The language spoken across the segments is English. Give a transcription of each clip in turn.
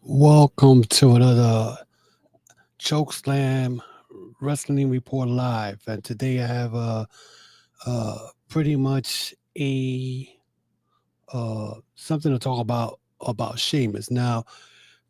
Welcome to another Chokeslam Wrestling Report live, and today I have pretty much a something to talk about Sheamus. Now,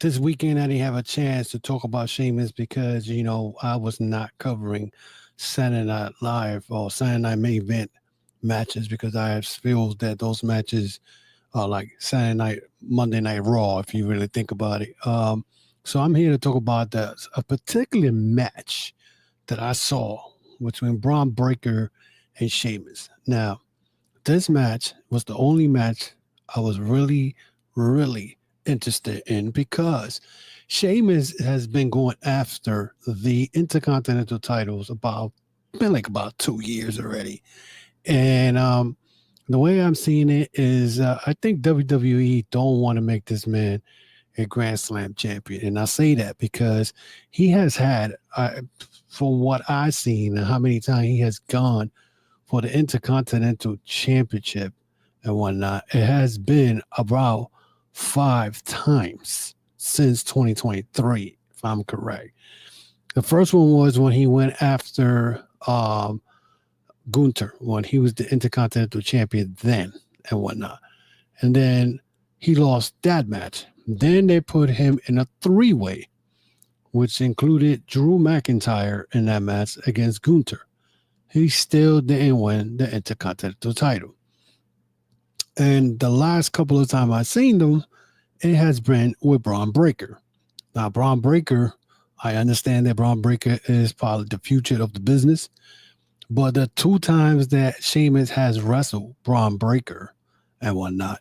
this weekend I didn't have a chance to talk about Sheamus because I was not covering Saturday Night Live or Saturday Night Main Event matches because I feel that those matches like Saturday night, Monday Night Raw, if you really think about it. So I'm here to talk about a particular match that I saw between Braun Breaker and Sheamus. Now, this match was the only match I was really interested in because Sheamus has been going after the Intercontinental titles been like about 2 years already, and the way I'm seeing it is, I think WWE don't want to make this man a Grand Slam champion, and I say that because he has had, from what I've seen and how many times he has gone for the Intercontinental Championship and whatnot, it has been about 5 times since 2023, if I'm correct. The first one was when he went after Gunther when he was the Intercontinental Champion then and whatnot. And then he lost that match. Then they put him in a three-way, which included Drew McIntyre in that match against Gunther. He still didn't win the Intercontinental title. And the last couple of times I've seen them, it has been with Braun Breaker. Now, Braun Breaker, I understand that Braun Breaker is probably the future of the business. But the 2 times that Sheamus has wrestled Braun Breaker and whatnot,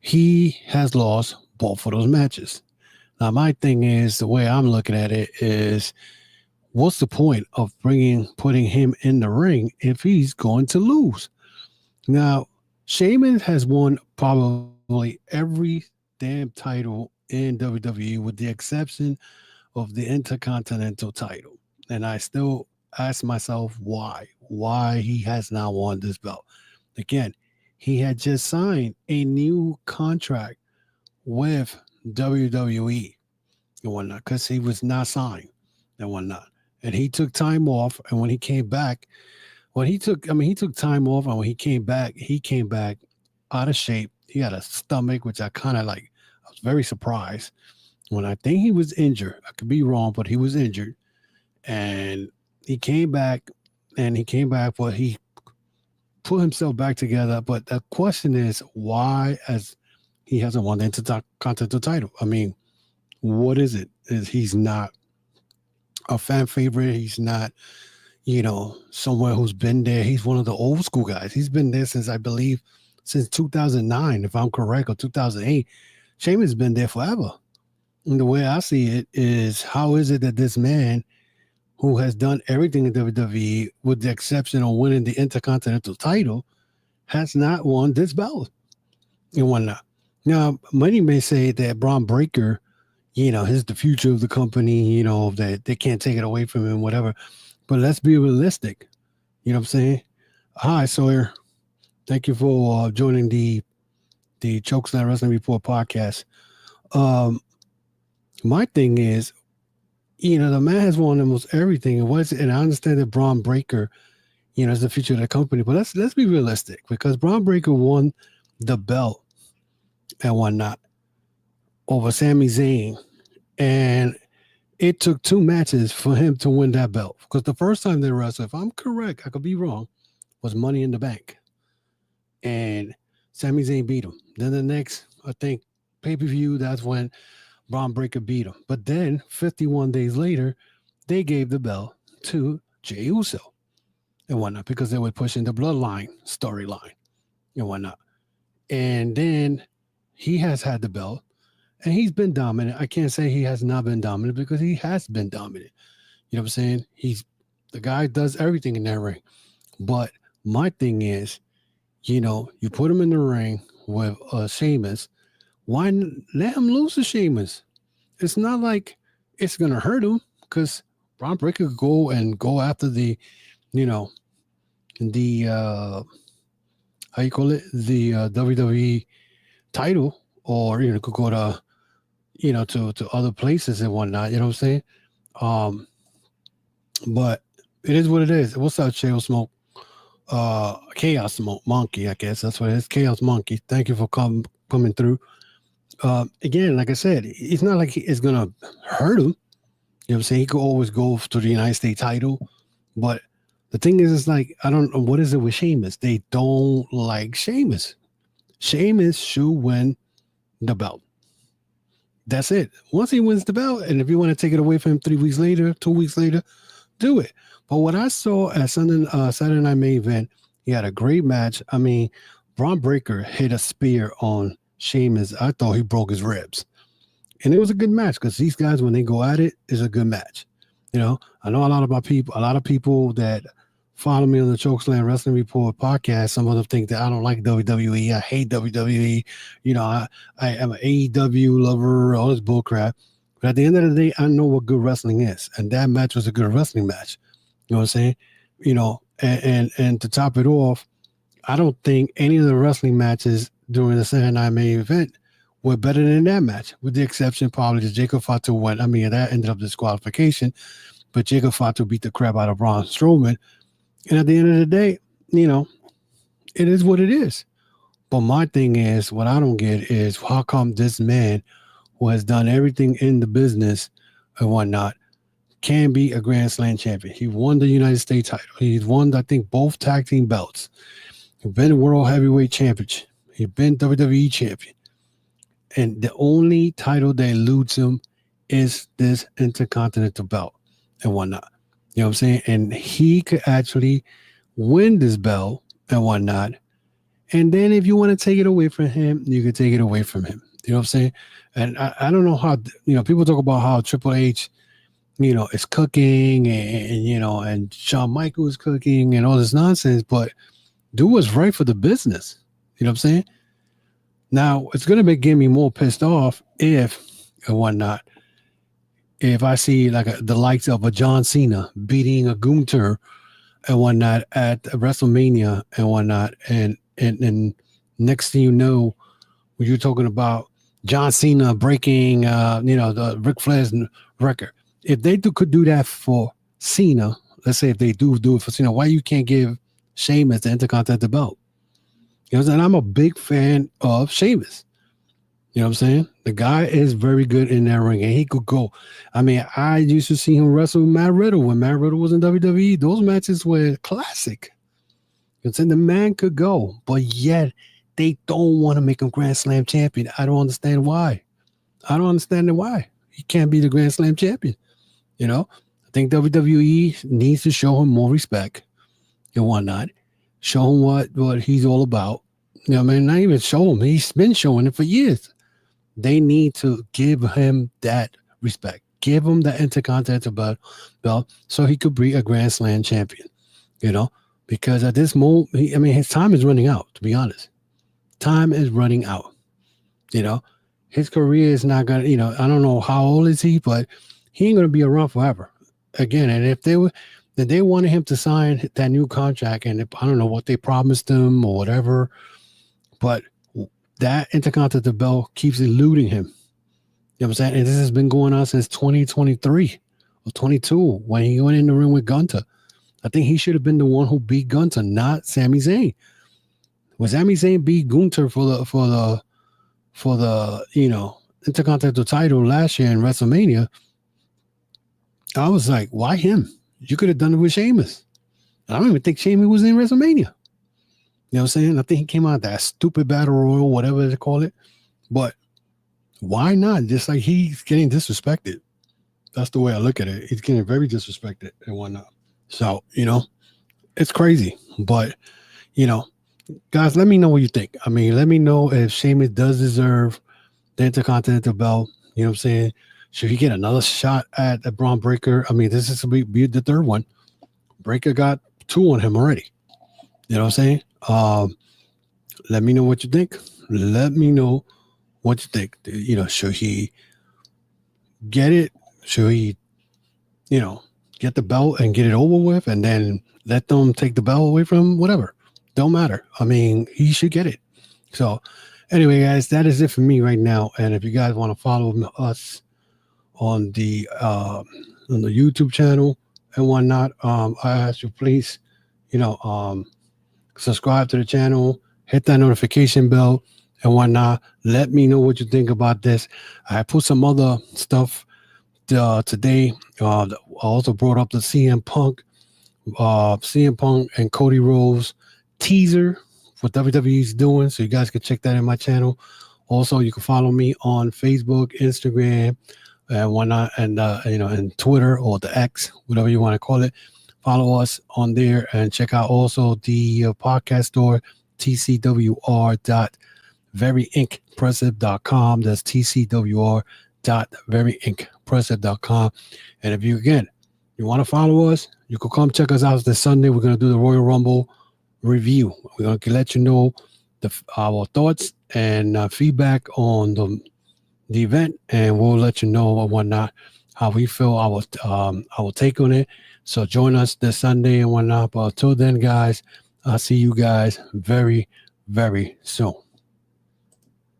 he has lost both of those matches. Now, my thing is, the way I'm looking at it is, what's the point of putting him in the ring if he's going to lose? Now, Sheamus has won probably every damn title in WWE with the exception of the Intercontinental title. And I still ask myself why he has not won this belt. Again, he had just signed a new contract with WWE and whatnot because he was not signed and whatnot. And he took time off. And when he came back, he took time off. And when he came back out of shape. He had a stomach, which I kind of like. I was very surprised when I think he was injured. I could be wrong, but he was injured. And he came back but he put himself back together. But the question is, why as he hasn't won the Intercontinental title? I mean, what is it? Is he's not a fan favorite? He's not, someone who's been there. He's one of the old school guys. He's been there since, I believe, since 2009, if I'm correct, or 2008. Sheamus has been there forever. And the way I see it is, how is it that this man who has done everything in WWE, with the exception of winning the Intercontinental title, has not won this belt and whatnot? Now, many may say that Braun Breaker, is the future of the company, that they can't take it away from him, whatever. But let's be realistic. You know what I'm saying? Hi, Sawyer. Thank you for joining the Chokeslam Wrestling Report podcast. Um, my thing is, the man has won almost everything. And I understand that Braun Breaker, is the future of the company. But let's be realistic, because Braun Breaker won the belt and whatnot over Sami Zayn, and it took 2 matches for him to win that belt. Because the first time they wrestled, if I'm correct, I could be wrong, was Money in the Bank, and Sami Zayn beat him. Then the next, I think, pay-per-view, that's when Braun Breaker beat him. But then 51 days later, they gave the belt to Jey Uso and whatnot, because they were pushing the bloodline storyline and whatnot. And then he has had the belt and he's been dominant. I can't say he has not been dominant, because he has been dominant. You know what I'm saying? The guy does everything in that ring. But my thing is, you put him in the ring with Sheamus. Why let him lose to Sheamus? It's not like it's gonna hurt him, because Braun Breaker could go after the, the how you call it, the WWE title, or could go to to other places and whatnot. You know what I'm saying? But it is what it is. What's up, Chaos Smoke? Chaos Monkey, I guess that's what it is. Chaos Monkey. Thank you for coming through. Again, like I said, it's not like it's gonna hurt him. You know what I'm saying? He could always go to the United States title, but the thing is, it's like, I don't know, what is it with Sheamus? They don't like Sheamus. Sheamus should win the belt. That's it. Once he wins the belt, and if you want to take it away from him 3 weeks later, 2 weeks later, do it. But what I saw at Saturday Night Main Event, he had a great match. I mean, Braun Breaker hit a spear on Sheamus. I thought he broke his ribs. And it was a good match because these guys, when they go at it, is a good match. You know, I know a lot of people that follow me on the Chokeslam Wrestling Report podcast. Some of them think that I don't like WWE. I hate WWE. You know, I am an AEW lover, all this bullcrap. But at the end of the day, I know what good wrestling is. And that match was a good wrestling match. You know what I'm saying? You know, and to top it off, I don't think any of the wrestling matches during the Saturday Night Main Event were better than that match, with the exception probably that Jacob Fatu won. I mean, that ended up disqualification, but Jacob Fatu beat the crap out of Braun Strowman. And at the end of the day, you know, it is what it is. But my thing is, what I don't get is, how come this man who has done everything in the business and whatnot can be a Grand Slam champion? He won the United States title. He's won, I think, both tag team belts. He's been World Heavyweight Champion. He's been WWE champion. And the only title that eludes him is this Intercontinental belt and whatnot. You know what I'm saying? And he could actually win this belt and whatnot. And then if you want to take it away from him, you can take it away from him. You know what I'm saying? And I don't know how, you know, people talk about how Triple H, you know, is cooking and you know, and Shawn Michaels is cooking and all this nonsense, but do what's right for the business. You know what I'm saying? Now, it's going to get me more pissed off if and whatnot, if I see like the likes of a John Cena beating a Gunther and whatnot at WrestleMania and whatnot, and next thing you know, when you're talking about John Cena breaking, you know, the Ric Flair's record. If they could do that for Cena, let's say if they do it for Cena, why you can't give Sheamus the Intercontinental belt? You know what I'm saying? I'm a big fan of Sheamus. You know what I'm saying? The guy is very good in that ring, and he could go. I mean, I used to see him wrestle Matt Riddle when Matt Riddle was in WWE. Those matches were classic. You know what I'm saying? The man could go, but yet they don't want to make him Grand Slam champion. I don't understand why. I don't understand why. He can't be the Grand Slam champion. You know? I think WWE needs to show him more respect and whatnot. Show him what he's all about. You know, I mean, not even show him. He's been showing it for years. They need to give him that respect. Give him the Intercontinental belt so he could be a Grand Slam champion. You know, because at this moment, I mean, his time is running out, to be honest. Time is running out. You know, his career is not going to, you know, I don't know how old is he, but he ain't going to be around forever. Again, and if they wanted him to sign that new contract, and I don't know what they promised him or whatever, but that Intercontinental belt keeps eluding him. You know what I'm saying? And this has been going on since 2023 or 22 when he went in the ring with Gunther. I think he should have been the one who beat Gunther, not Sami Zayn. When Sami Zayn beat Gunther for the you know, Intercontinental title last year in WrestleMania, I was like, why him? You could have done it with Sheamus. I don't even think Sheamus was in WrestleMania. You know what I'm saying? I think he came out that stupid battle royal, whatever they call it. But why not? Just like he's getting disrespected. That's the way I look at it. He's getting very disrespected and whatnot. So, you know, it's crazy. But, you know, guys, let me know what you think. I mean, let me know if Sheamus does deserve the Intercontinental belt. You know what I'm saying? Should he get another shot at Braun Breaker? I mean, this is be the third one. Breaker got 2 on him already. You know what I'm saying? Let me know what you think. Let me know what you think. You know, should he get it? Should he, you know, get the belt and get it over with and then let them take the belt away from him? Whatever. Don't matter. I mean, he should get it. So, Anyway, guys, that is it for me right now. And if you guys want to follow us on the YouTube channel and whatnot, I ask you please, subscribe to the channel, hit that notification bell and whatnot. Let me know what you think about this. I put some other stuff today. I also brought up the CM Punk and Cody Rhodes teaser, what WWE's doing, so you guys can check that in my channel. Also, you can follow me on Facebook, Instagram, and whatnot, and and Twitter or the X, whatever you want to call it. Follow us on there and check out also the podcast store, tcwr.veryinkpressive.com. That's tcwr.veryinkpressive.com. And if you want to follow us, you can come check us out this Sunday. We're going to do the Royal Rumble review. We're going to let you know our thoughts and feedback on the event, and we'll let you know or whatnot how we feel, our take on it. So join us this Sunday and whatnot. But until then, guys, I'll see you guys very, very soon.